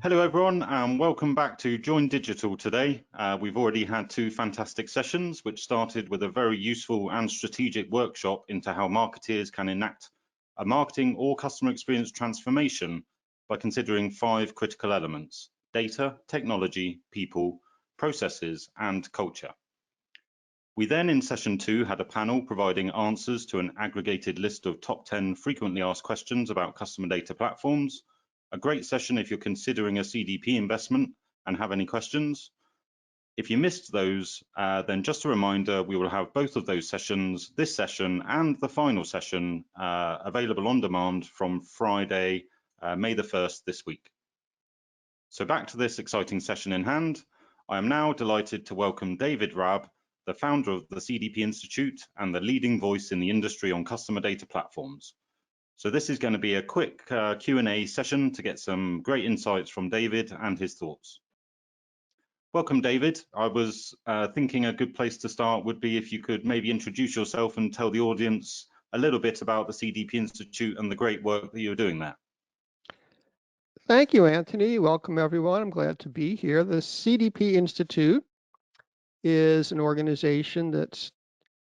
Hello everyone and welcome back to Join Digital today. We've already had two fantastic sessions which started with a very useful and strategic workshop into how marketeers can enact a marketing or customer experience transformation by considering 5 critical elements: data, technology, people, processes and culture. We then in session 2 had a panel providing answers to an aggregated list of top 10 frequently asked questions about customer data platforms. A great session if you're considering a CDP investment and have any questions. If you missed those, then just a reminder, we will have both of those sessions, this session and the final session, available on demand from Friday, May the 1st this week. So back to this exciting session in hand. I am now delighted to welcome David Raab, the founder of the CDP Institute and the leading voice in the industry on customer data platforms. So this is going to be a quick Q&A session to get some great insights from David and his thoughts. Welcome, David. I was thinking a good place to start would be if you could maybe introduce yourself and tell the audience a little bit about the CDP Institute and the great work that you're doing there. Thank you, Anthony. Welcome, everyone. I'm glad to be here. The CDP Institute is an organization that's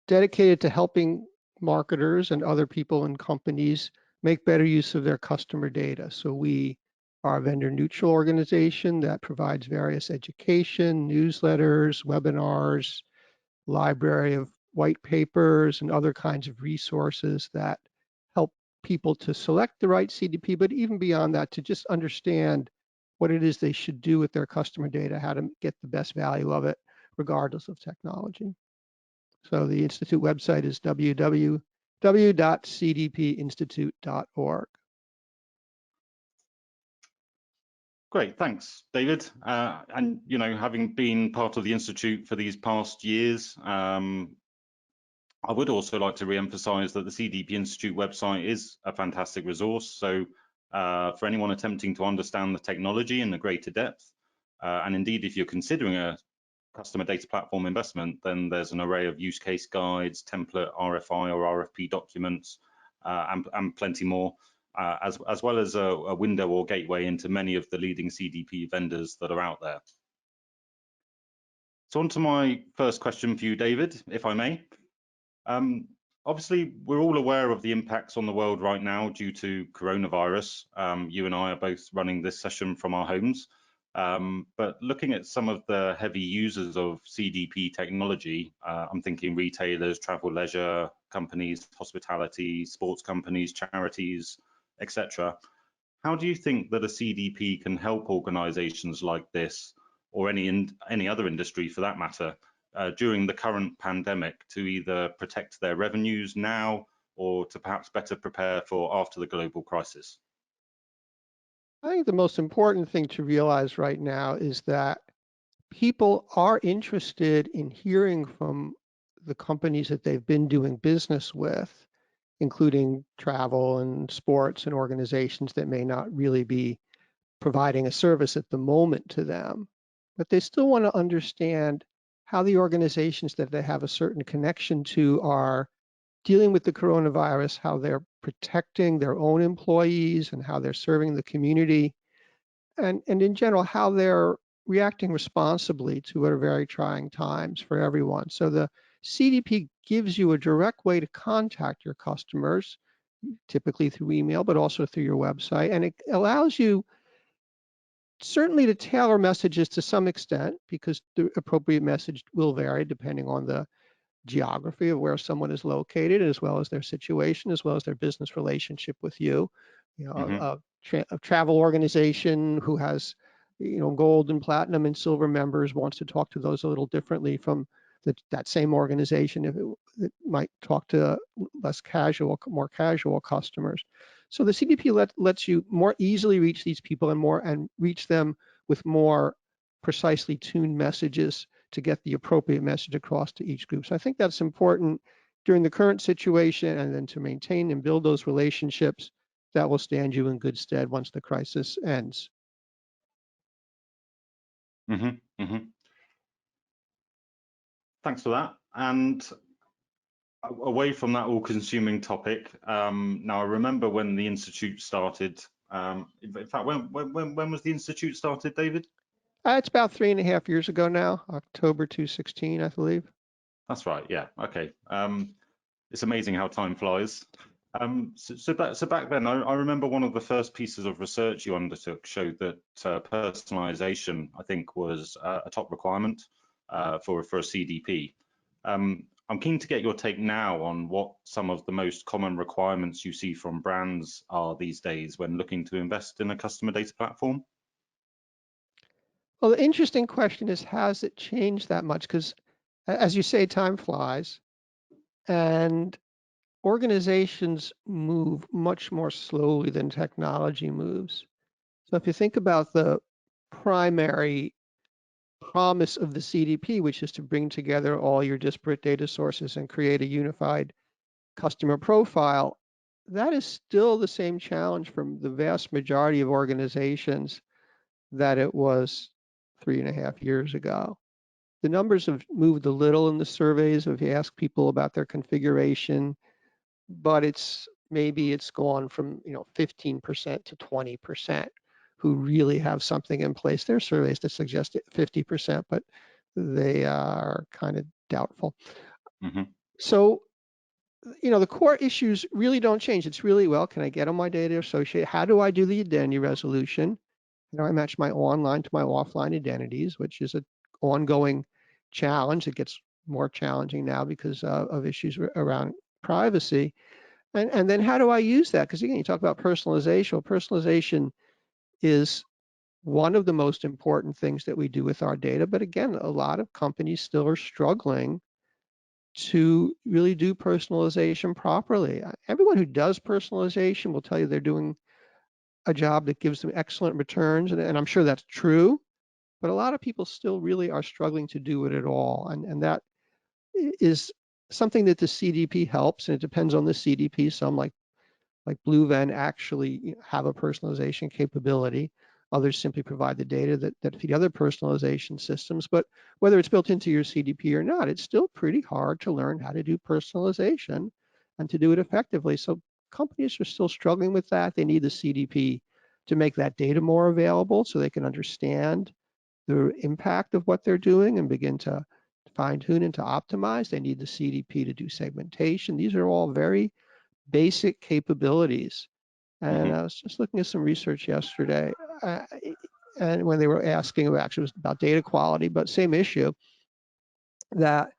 dedicated to helping marketers and other people in companies make better use of their customer data. So we are a vendor neutral organization that provides various education, newsletters, webinars, library of white papers and other kinds of resources that help people to select the right CDP, but even beyond that, to just understand what it is they should do with their customer data, how to get the best value of it, regardless of technology. So the Institute website is www.cdpinstitute.org. Great, thanks, David. And you know, having been part of the Institute for these past years, I would also like to re-emphasize that the CDP Institute website is a fantastic resource. So for anyone attempting to understand the technology in a greater depth, and indeed if you're considering a customer data platform investment, then there's an array of use case guides, template RFI or RFP documents, and plenty more, as well as a window or gateway into many of the leading CDP vendors that are out there. So on to my first question for you, David, if I may. Obviously, we're all aware of the impacts on the world right now due to coronavirus. You and I are both running this session from our homes. But looking at some of the heavy users of CDP technology, I'm thinking retailers, travel, leisure companies, hospitality, sports companies, charities, etc. How do you think that a CDP can help organizations like this, or any other industry for that matter, during the current pandemic to either protect their revenues now or to perhaps better prepare for after the global crisis? I think the most important thing to realize right now is that people are interested in hearing from the companies that they've been doing business with, including travel and sports and organizations that may not really be providing a service at the moment to them. But they still want to understand how the organizations that they have a certain connection to are dealing with the coronavirus, how they're protecting their own employees and how they're serving the community, and in general, how they're reacting responsibly to what are very trying times for everyone. So the CDP gives you a direct way to contact your customers, typically through email, but also through your website. And it allows you certainly to tailor messages to some extent, because the appropriate message will vary depending on the geography of where someone is located, as well as their situation, as well as their business relationship with you. You know, a travel organization who has, you know, gold and platinum and silver members wants to talk to those a little differently from that same organization if it might talk to less casual, more casual customers. So the CDP lets you more easily reach these people and reach them with more precisely tuned messages to get the appropriate message across to each group. So I think that's important during the current situation, and then to maintain and build those relationships that will stand you in good stead once the crisis ends. Thanks for that. And away from that all-consuming topic, now I remember when the Institute started In fact, when was the institute started, David? It's about 3.5 years ago now, October 2016, I believe. That's right. Yeah. Okay. It's amazing how time flies. So back then, I remember one of the first pieces of research you undertook showed that personalization, I think, was a top requirement for a CDP. I'm keen to get your take now on what some of the most common requirements you see from brands are these days when looking to invest in a customer data platform. Well, the interesting question is, has it changed that much? Because as you say, time flies and organizations move much more slowly than technology moves. So if you think about the primary promise of the CDP, which is to bring together all your disparate data sources and create a unified customer profile, that is still the same challenge from the vast majority of organizations that it was 3.5 years ago. The numbers have moved a little in the surveys if you ask people about their configuration, but maybe it's gone from 15% to 20% who really have something in place. There are surveys that suggest 50%, but they are kind of doubtful. Mm-hmm. So, the core issues really don't change. It's really, well, can I get on my data associate? How do I do the identity resolution? I match my online to my offline identities, which is an ongoing challenge. It gets more challenging now because of issues around privacy. And then how do I use that? Because again, you talk about personalization. Well, personalization is one of the most important things that we do with our data. But again, a lot of companies still are struggling to really do personalization properly. Everyone who does personalization will tell you they're doing a job that gives them excellent returns, and I'm sure that's true, but a lot of people still really are struggling to do it at all, and that is something that the CDP helps, and it depends on the CDP. Some like BlueVenn actually have a personalization capability. Others simply provide the data that feed other personalization systems. But whether it's built into your CDP or not, it's still pretty hard to learn how to do personalization and to do it effectively. So companies are still struggling with that. They need the CDP to make that data more available so they can understand the impact of what they're doing and begin to fine tune and to optimize. They need the CDP to do segmentation. These are all very basic capabilities. And Mm-hmm. I was just looking at some research yesterday, and when they were asking about, actually, it was about data quality, but same issue, that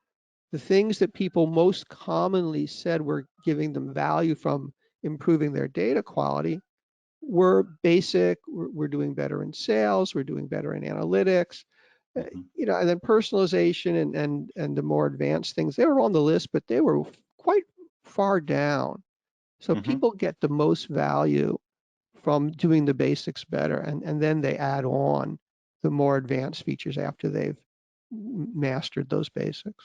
the things that people most commonly said were giving them value from improving their data quality were basic. We're doing better in sales, we're doing better in analytics, Mm-hmm. and then personalization and the more advanced things, they were on the list, but they were quite far down. So Mm-hmm. people get the most value from doing the basics better, and then they add on the more advanced features after they've mastered those basics.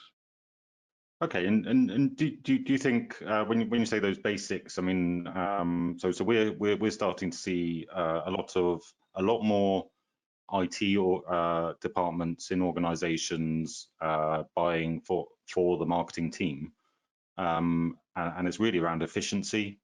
Okay, and do you think when you say those basics, I mean, so we're starting to see a lot more IT or departments in organizations buying for the marketing team, and it's really around efficiency.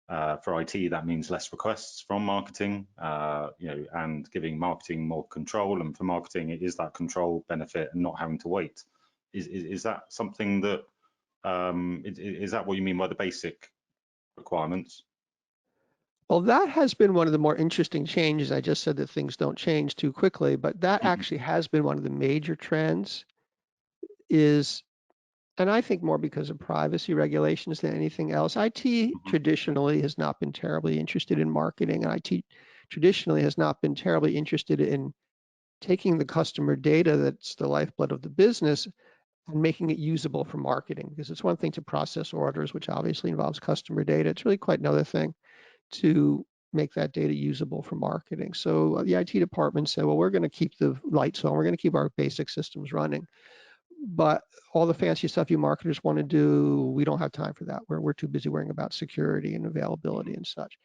For IT, that means less requests from marketing, and giving marketing more control. And for marketing, it is that control benefit and not having to wait. Is that something that is that what you mean by the basic requirements? Well, that has been one of the more interesting changes. I just said that things don't change too quickly, but that Mm-hmm. actually has been one of the major trends is, and I think more because of privacy regulations than anything else. IT Mm-hmm. traditionally has not been terribly interested in marketing, and IT traditionally has not been terribly interested in taking the customer data that's the lifeblood of the business and making it usable for marketing. Because it's one thing to process orders, which obviously involves customer data. It's really quite another thing to make that data usable for marketing. So the IT department said, well, we're going to keep the lights on. We're going to keep our basic systems running. But all the fancy stuff you marketers want to do, we don't have time for that. We're too busy worrying about security and availability and such.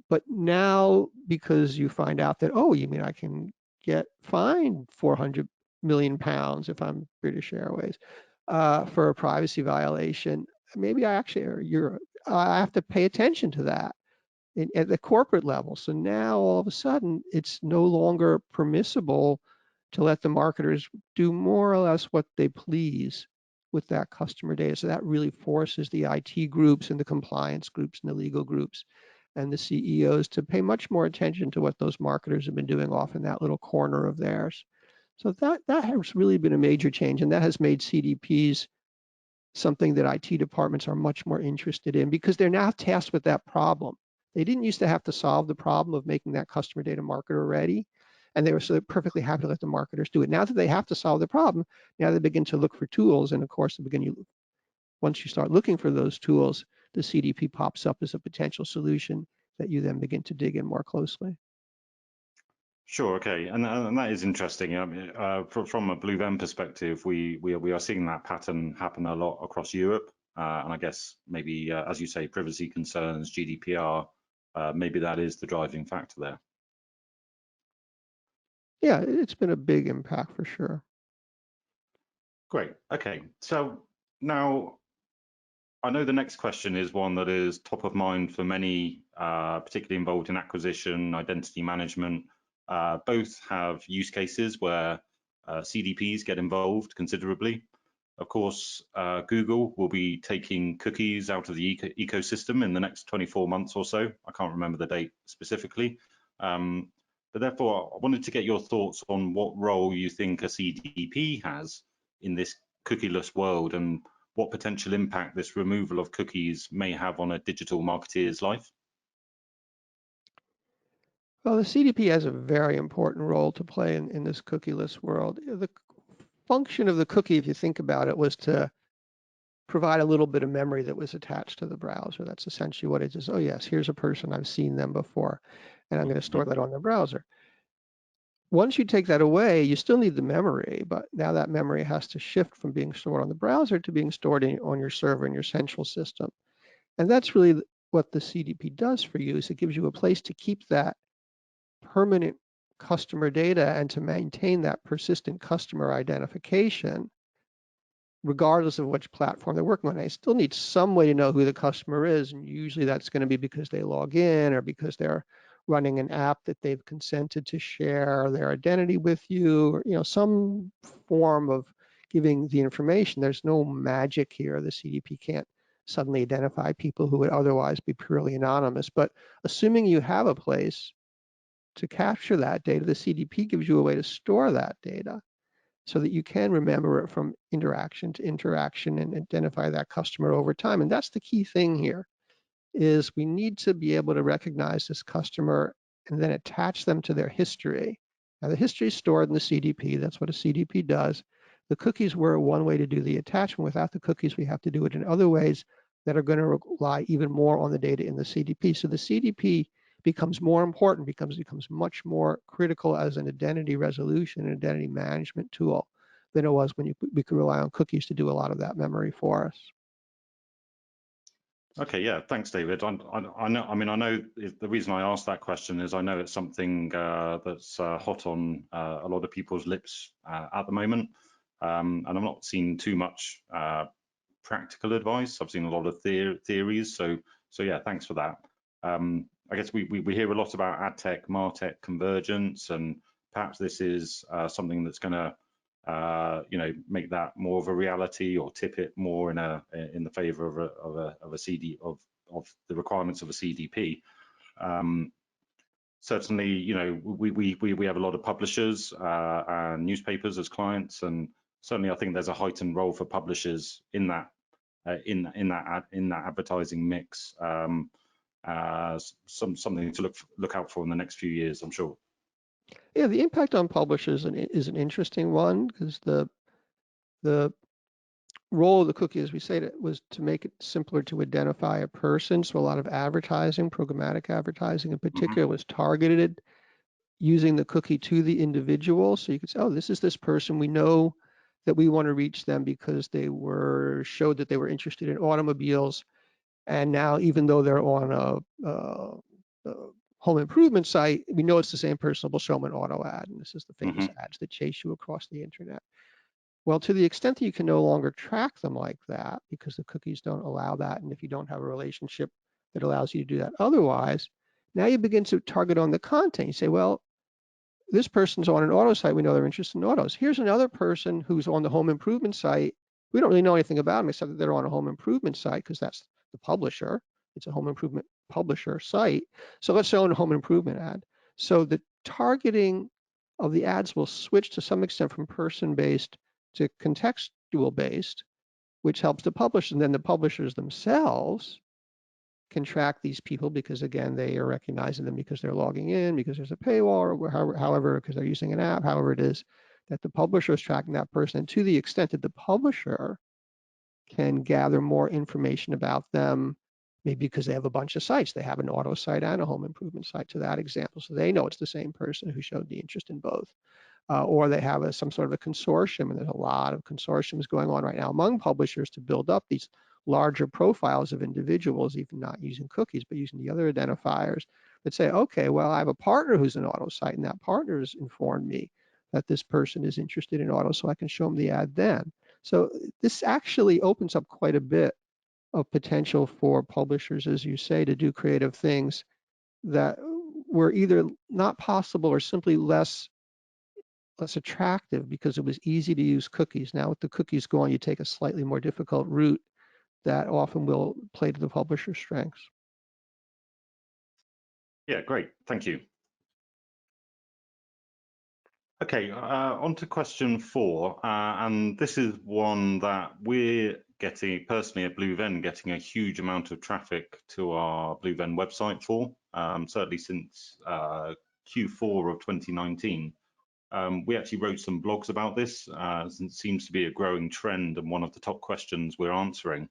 But now, because you find out that, oh, you mean I can get fined 400 million pounds if I'm British Airways for a privacy violation, maybe I actually, I have to pay attention to that. at the corporate level. So now all of a sudden, it's no longer permissible to let the marketers do more or less what they please with that customer data. So that really forces the IT groups and the compliance groups and the legal groups and the CEOs to pay much more attention to what those marketers have been doing off in that little corner of theirs. So that has really been a major change, and that has made CDPs something that IT departments are much more interested in because they're now tasked with that problem. They didn't used to have to solve the problem of making that customer data marketer ready, and they were so perfectly happy to let the marketers do it. Now that they have to solve the problem, now they begin to look for tools, and of course, once you start looking for those tools, the CDP pops up as a potential solution that you then begin to dig in more closely. Sure, okay, and that is interesting. From a Blue Ven perspective, we are seeing that pattern happen a lot across Europe, and I guess maybe, as you say, privacy concerns, GDPR, maybe that is the driving factor there. Yeah, it's been a big impact for sure. Great, okay, so now I know the next question is one that is top of mind for many, particularly involved in acquisition, identity management. Both have use cases where CDPs get involved considerably. Of course, Google will be taking cookies out of the ecosystem in the next 24 months or so. I can't remember the date specifically. But therefore, I wanted to get your thoughts on what role you think a CDP has in this cookieless world and what potential impact this removal of cookies may have on a digital marketeer's life. Well, the CDP has a very important role to play in this cookieless world. The function of the cookie, if you think about it, was to provide a little bit of memory that was attached to the browser. That's essentially what it is. Oh yes, here's a person, I've seen them before, and I'm going to store that on the browser. Once you take that away, you still need the memory, but now that memory has to shift from being stored on the browser to being stored on your server in your central system. And that's really what the CDP does for you, is it gives you a place to keep that permanent customer data and to maintain that persistent customer identification, regardless of which platform they're working on. They still need some way to know who the customer is, and usually that's going to be because they log in or because they're running an app that they've consented to share their identity with you, or some form of giving the information. There's no magic here. The CDP can't suddenly identify people who would otherwise be purely anonymous. But assuming you have a place to capture that data, the CDP gives you a way to store that data so that you can remember it from interaction to interaction and identify that customer over time. And that's the key thing here, is we need to be able to recognize this customer and then attach them to their history. Now, the history is stored in the CDP. That's what a CDP does. The cookies were one way to do the attachment. Without the cookies, we have to do it in other ways that are going to rely even more on the data in the CDP. So the CDP becomes more important, becomes much more critical as an identity resolution and identity management tool than it was when we could rely on cookies to do a lot of that memory for us. Okay, yeah, thanks, David. I know. I mean, I know the reason I asked that question is I know it's something that's hot on a lot of people's lips at the moment, and I'm not seeing too much practical advice. I've seen a lot of theories. So yeah, thanks for that. I guess we hear a lot about ad tech, martech, convergence, and perhaps this is something that's going to make that more of a reality or tip it more in the favor of the requirements of a CDP. Certainly, we have a lot of publishers and newspapers as clients, and certainly I think there's a heightened role for publishers in that advertising mix. Something to look out for in the next few years, I'm sure. Yeah, the impact on publishers is an interesting one, because the role of the cookie, as we say, was to make it simpler to identify a person. So a lot of advertising, programmatic advertising in particular, was targeted using the cookie to the individual. So you could say, oh, this is this person. We know that we want to reach them because they showed that they were interested in automobiles. And now, even though they're on a home improvement site, we know it's the same person. We'll show them an auto ad, and this is the famous ads that chase you across the internet. Well, to the extent that you can no longer track them like that, because the cookies don't allow that, and if you don't have a relationship that allows you to do that otherwise, Now you begin to target on the content. You say, well, this person's on an auto site. We know they're interested in autos. Here's another person who's on the home improvement site. We don't really know anything about them except that they're on a home improvement site because that's the publisher. It's a home improvement publisher site. So let's show a home improvement ad. So the targeting of the ads will switch to some extent from person-based to contextual-based, which helps the publishers. And then the publishers themselves can track these people because, again, they are recognizing them because they're logging in, because there's a paywall, or however, because they're using an app, however it is that the publisher is tracking that person. And to the extent that the publisher can gather more information about them, maybe because they have a bunch of sites. They have an auto site and a home improvement site to that example. So they know it's the same person who showed the interest in both. Or they have some sort of a consortium, and there's a lot of consortiums going on right now among publishers to build up these larger profiles of individuals, even not using cookies, but using the other identifiers that say, okay, well, I have a partner who's an auto site, and that partner has informed me that this person is interested in auto, so I can show them the ad then. So this actually opens up quite a bit of potential for publishers, as you say, to do creative things that were either not possible or simply less attractive because it was easy to use cookies. Now with the cookies gone, you take a slightly more difficult route that often will play to the publisher's strengths. Yeah, great. Thank you. Okay, on to question 4, and this is one that we're getting, personally at BlueVenn, getting a huge amount of traffic to our BlueVenn website for, certainly since Q4 of 2019. We actually wrote some blogs about this, it seems to be a growing trend and one of the top questions we're answering.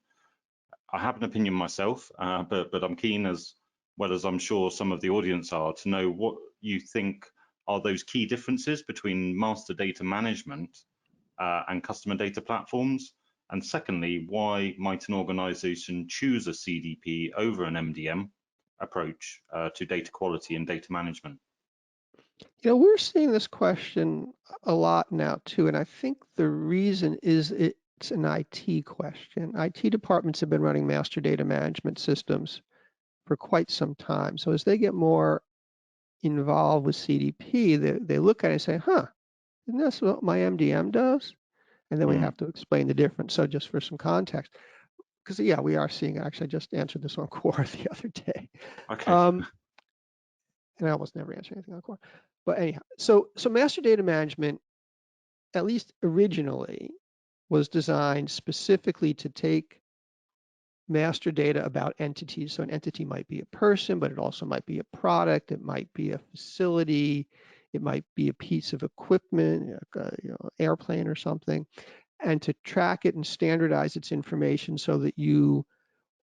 I have an opinion myself, but I'm keen, as well as I'm sure some of the audience are, to know what you think are those key differences between master data management and customer data platforms? And secondly, why might an organization choose a CDP over an MDM approach to data quality and data management? You know, we're seeing this question a lot now too, and I think the reason is it's an IT question. IT departments have been running master data management systems for quite some time. So as they get more involved with CDP, they look at it and say, huh, isn't this what my MDM does? And then we have to explain the difference. So just for some context, because yeah, we are seeing, actually I just answered this on Core the other day. Okay. And I almost never answer anything on Core. But anyhow, so master data management, at least originally, was designed specifically to take master data about entities. So an entity might be a person, but it also might be a product, it might be a facility, it might be a piece of equipment, airplane or something, and to track it and standardize its information so that you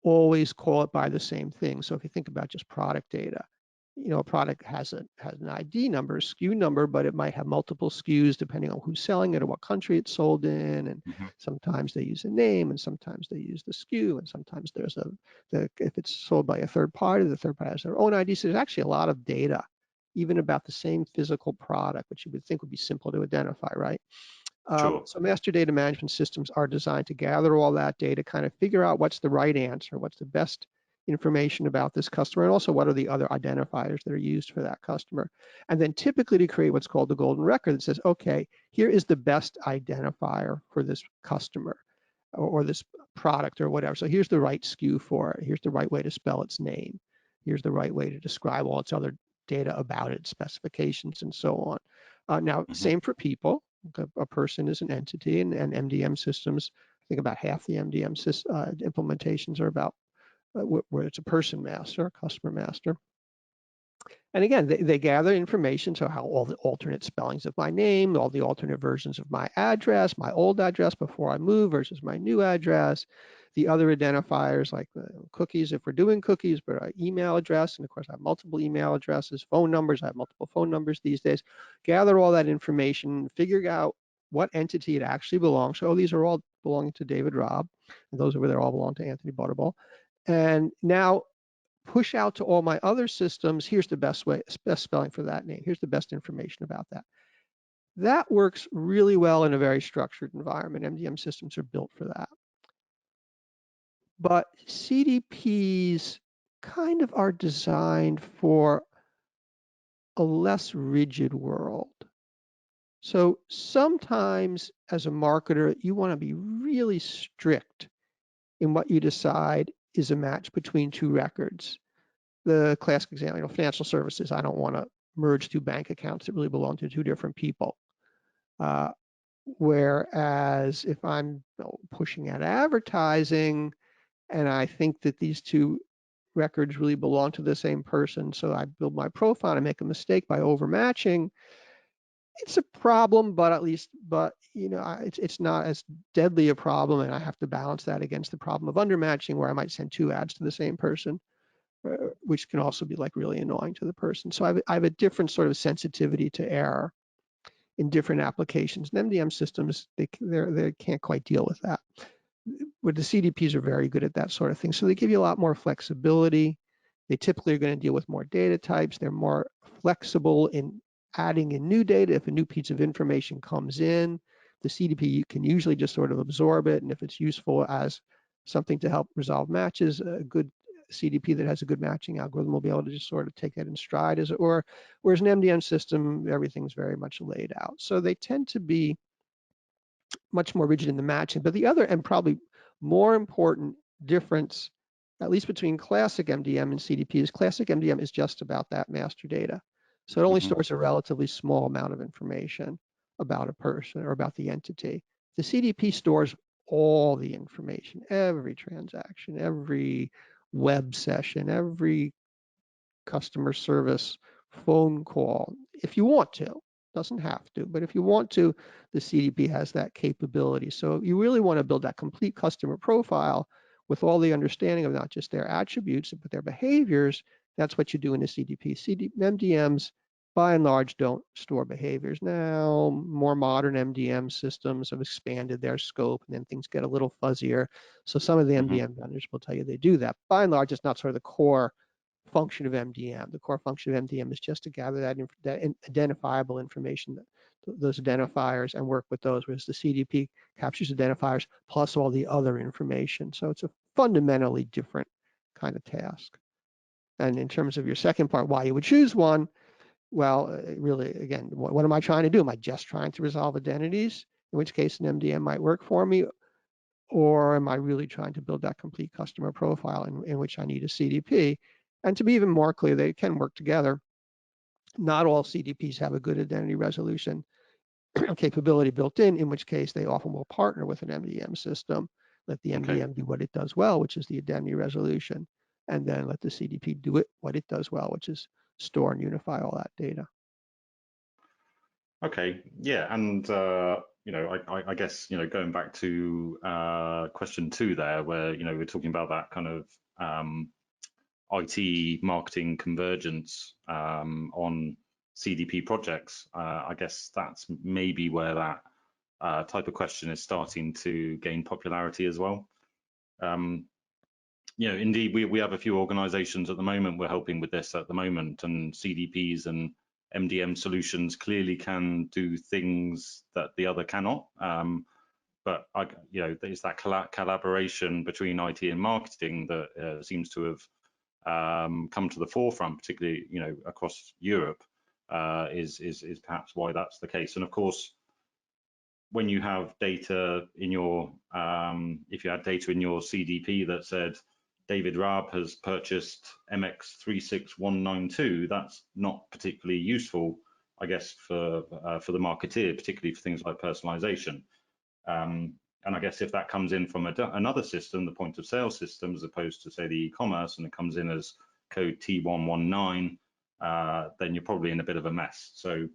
always call it by the same thing. So if you think about just product data, you know, a product has an ID number, a SKU number, but it might have multiple SKUs depending on who's selling it or what country it's sold in. And sometimes they use a name, and sometimes they use the SKU, and sometimes there's if it's sold by a third party, the third party has their own ID. So there's actually a lot of data, even about the same physical product, which you would think would be simple to identify, right? Sure. So master data management systems are designed to gather all that data, kind of figure out what's the right answer, what's the best information about this customer, and also what are the other identifiers that are used for that customer. And then typically to create what's called the golden record that says, okay, here is the best identifier for this customer or this product or whatever. So here's the right SKU for it. Here's the right way to spell its name. Here's the right way to describe all its other data about it, specifications, and so on. Now, same for people. A person is an entity, and MDM systems, I think about half the MDM implementations are about where it's a person master, customer master. And again, they gather information, so how all the alternate spellings of my name, all the alternate versions of my address, my old address before I move versus my new address, the other identifiers like cookies, if we're doing cookies, but email address, and of course I have multiple email addresses, phone numbers, I have multiple phone numbers these days. Gather all that information, figure out what entity it actually belongs to. Oh, these are all belonging to David Raab, and those over there all belong to Anthony Butterball. And now push out to all my other systems, here's the best spelling for that name. Here's the best information about that. That works really well in a very structured environment. MDM systems are built for that. But CDPs kind of are designed for a less rigid world. So sometimes as a marketer, you want to be really strict in what you decide is a match between two records. The classic example, financial services, I don't want to merge two bank accounts that really belong to two different people. Whereas if I'm pushing out advertising and I think that these two records really belong to the same person, so I build my profile and I make a mistake by overmatching, it's a problem, but it's not as deadly a problem, and I have to balance that against the problem of undermatching, where I might send two ads to the same person, which can also be like really annoying to the person. So I have a different sort of sensitivity to error in different applications. And MDM systems, they can't quite deal with that. But the CDPs are very good at that sort of thing. So they give you a lot more flexibility. They typically are going to deal with more data types. They're more flexible in adding in new data. If a new piece of information comes in, the CDP can usually just sort of absorb it. And if it's useful as something to help resolve matches, a good CDP that has a good matching algorithm will be able to just sort of take that in stride, as it were. Whereas an MDM system, everything's very much laid out. So they tend to be much more rigid in the matching. But the other and probably more important difference, at least between classic MDM and CDP, is classic MDM is just about that master data. So it only stores a relatively small amount of information about a person or about the entity. The CDP stores all the information, every transaction, every web session, every customer service phone call, if you want to. Doesn't have to, but if you want to, the CDP has that capability. So you really want to build that complete customer profile with all the understanding of not just their attributes, but their behaviors. That's what you do in a CDP. MDMs, by and large, don't store behaviors. Now, more modern MDM systems have expanded their scope, and then things get a little fuzzier. So some of the MDM vendors will tell you they do that. By and large, it's not sort of the core function of MDM. The core function of MDM is just to gather that identifiable information, those identifiers, and work with those, whereas the CDP captures identifiers plus all the other information. So it's a fundamentally different kind of task. And in terms of your second part, why you would choose one, well, really, again, what am I trying to do? Am I just trying to resolve identities, in which case an MDM might work for me? Or am I really trying to build that complete customer profile in which I need a CDP? And to be even more clear, they can work together. Not all CDPs have a good identity resolution capability built in which case they often will partner with an MDM system, let the MDM do what it does well, which is the identity resolution, and then let the CDP do what it does well, which is store and unify all that data. Okay, yeah, and I guess going back to question 2 there, where we're talking about that kind of IT marketing convergence on CDP projects. I guess that's maybe where that type of question is starting to gain popularity as well. Indeed, we have a few organizations at the moment we're helping with this at the moment, and CDPs and MDM solutions clearly can do things that the other cannot. But there's that collaboration between IT and marketing that seems to have come to the forefront, particularly across Europe, is perhaps why that's the case. And of course, when you have data in your if you had data in your CDP that said David Raab has purchased MX36192, that's not particularly useful, I guess, for the marketeer, particularly for things like personalization. And I guess if that comes in from another system, the point of sale system, as opposed to, say, the e-commerce, and it comes in as code T119, then you're probably in a bit of a mess. So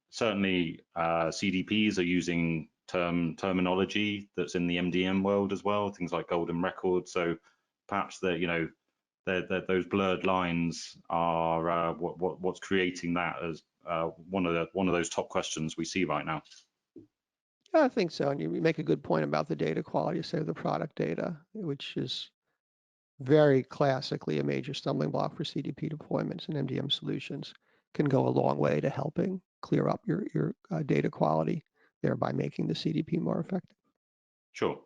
certainly CDPs are using terminology that's in the MDM world as well, things like golden record. So perhaps those blurred lines are what's creating that as one of those top questions we see right now. Yeah, I think so. And you make a good point about the data quality, say the product data, which is very classically a major stumbling block for CDP deployments, and MDM solutions can go a long way to helping clear up your data quality, thereby making the CDP more effective. Sure.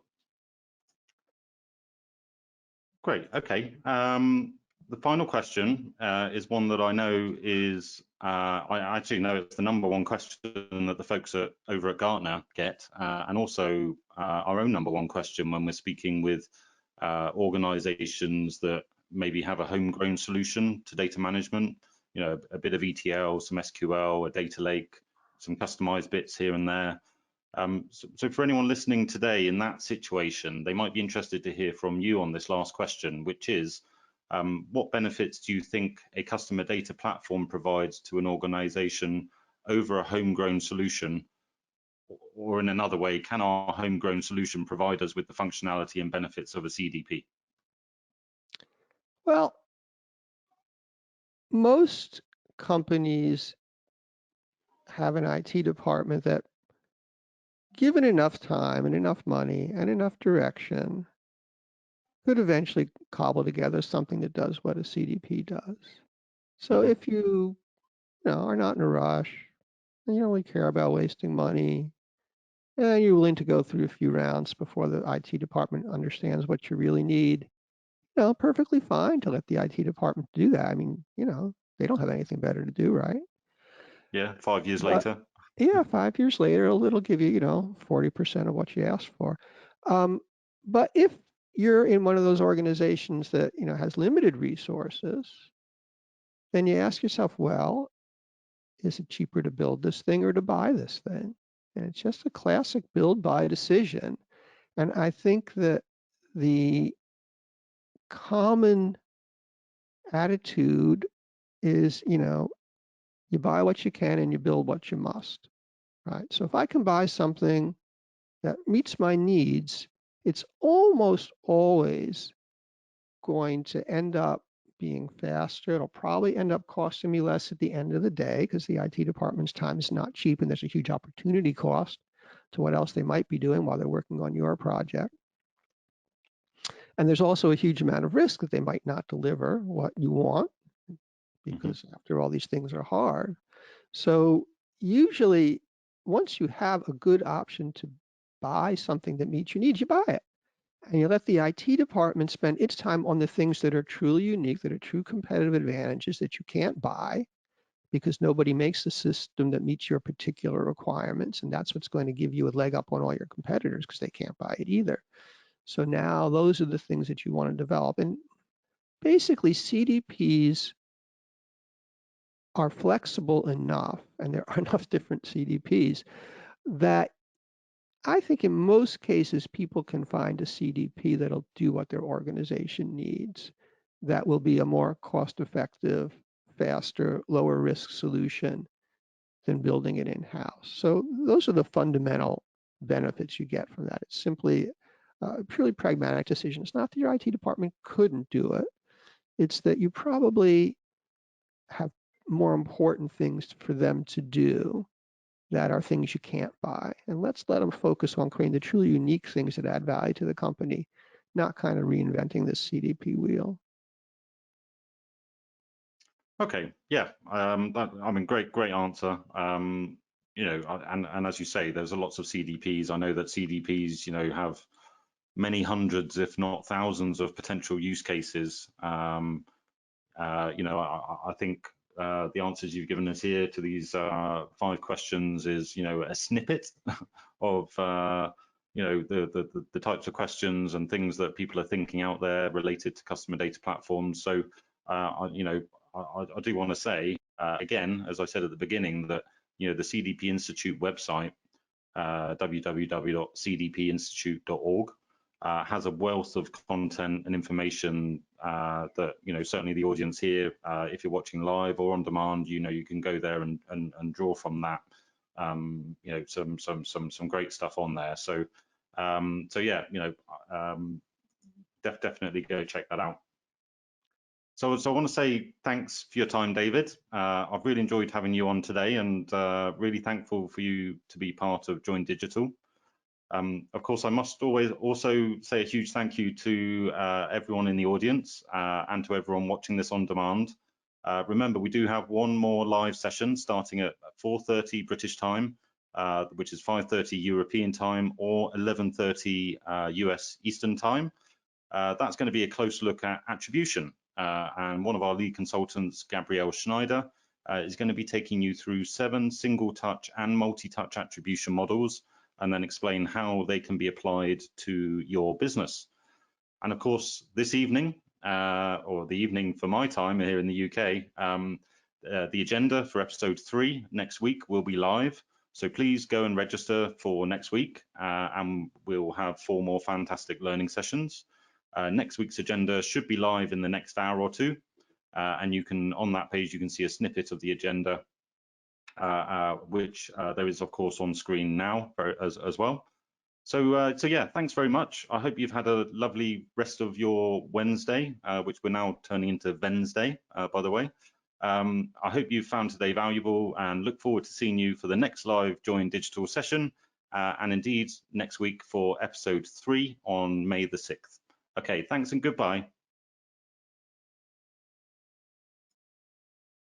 Great. Okay. The final question is one that I know is, I actually know it's the #1 question that the folks over at Gartner get, and also our own #1 question when we're speaking with organizations that maybe have a homegrown solution to data management, you know, a bit of ETL, some SQL, a data lake, some customized bits here and there. So for anyone listening today in that situation, they might be interested to hear from you on this last question, which is, what benefits do you think a customer data platform provides to an organization over a homegrown solution? Or in another way, can our homegrown solution provide us with the functionality and benefits of a CDP? Well, most companies have an IT department that, given enough time and enough money and enough direction, could eventually cobble together something that does what a CDP does. So if you are not in a rush, and you don't really care about wasting money, and you're willing to go through a few rounds before the IT department understands what you really need, perfectly fine to let the IT department do that. I mean, they don't have anything better to do, right? Yeah, 5 years But later. yeah, 5 years later, it'll give you, 40% of what you asked for. But if you're in one of those organizations that, has limited resources, then you ask yourself, well, is it cheaper to build this thing or to buy this thing? And it's just a classic build buy decision. And I think that the common attitude is, you buy what you can and you build what you must, right? So if I can buy something that meets my needs, it's almost always going to end up being faster. It'll probably end up costing me less at the end of the day because the IT department's time is not cheap and there's a huge opportunity cost to what else they might be doing while they're working on your project. And there's also a huge amount of risk that they might not deliver what you want because after all, these things are hard. So usually once you have a good option to buy something that meets your needs, you buy it. And you let the IT department spend its time on the things that are truly unique, that are true competitive advantages that you can't buy because nobody makes the system that meets your particular requirements. And that's what's going to give you a leg up on all your competitors because they can't buy it either. So now those are the things that you want to develop. And basically CDPs are flexible enough, and there are enough different CDPs that I think in most cases, people can find a CDP that'll do what their organization needs. That will be a more cost-effective, faster, lower risk solution than building it in-house. So those are the fundamental benefits you get from that. It's simply a purely pragmatic decision. It's not that your IT department couldn't do it. It's that you probably have more important things for them to do that are things you can't buy. And let's let them focus on creating the truly unique things that add value to the company, not kind of reinventing this CDP wheel. Okay, yeah, I mean, great answer. And as you say, there's lots of CDPs. I know that CDPs, have many hundreds, if not thousands, of potential use cases. I think the answers you've given us here to these 5 questions is, a snippet of the types of questions and things that people are thinking out there related to customer data platforms. So I do want to say again, as I said at the beginning, that the CDP Institute website, www.cdpinstitute.org, has a wealth of content and information that certainly the audience here, if you're watching live or on demand, you can go there and draw from that. Some great stuff on there. So yeah, definitely go check that out. So I want to say thanks for your time, David. I've really enjoyed having you on today, and really thankful for you to be part of Join Digital. Of course, I must always also say a huge thank you to everyone in the audience and to everyone watching this on demand. Remember, we do have one more live session starting at 4:30 British time, which is 5:30 European time or 11:30 US Eastern time. that's going to be a close look at attribution. And one of our lead consultants, Gabrielle Schneider, is going to be taking you through 7 single touch and multi-touch attribution models, and then explain how they can be applied to your business. And of course, this evening, or the evening for my time here in the UK, the agenda for episode 3 next week will be live. So please go and register for next week, and we'll have 4 more fantastic learning sessions. Next week's agenda should be live in the next hour or 2. And you can, on that page, you can see a snippet of the agenda, which there is, of course, on screen now as well. So yeah, thanks very much. I hope you've had a lovely rest of your Wednesday, which we're now turning into Wednesday, by the way. I hope you found today valuable, and look forward to seeing you for the next live Join Digital session, and indeed next week for episode 3 on May the 6th. Okay, thanks and goodbye.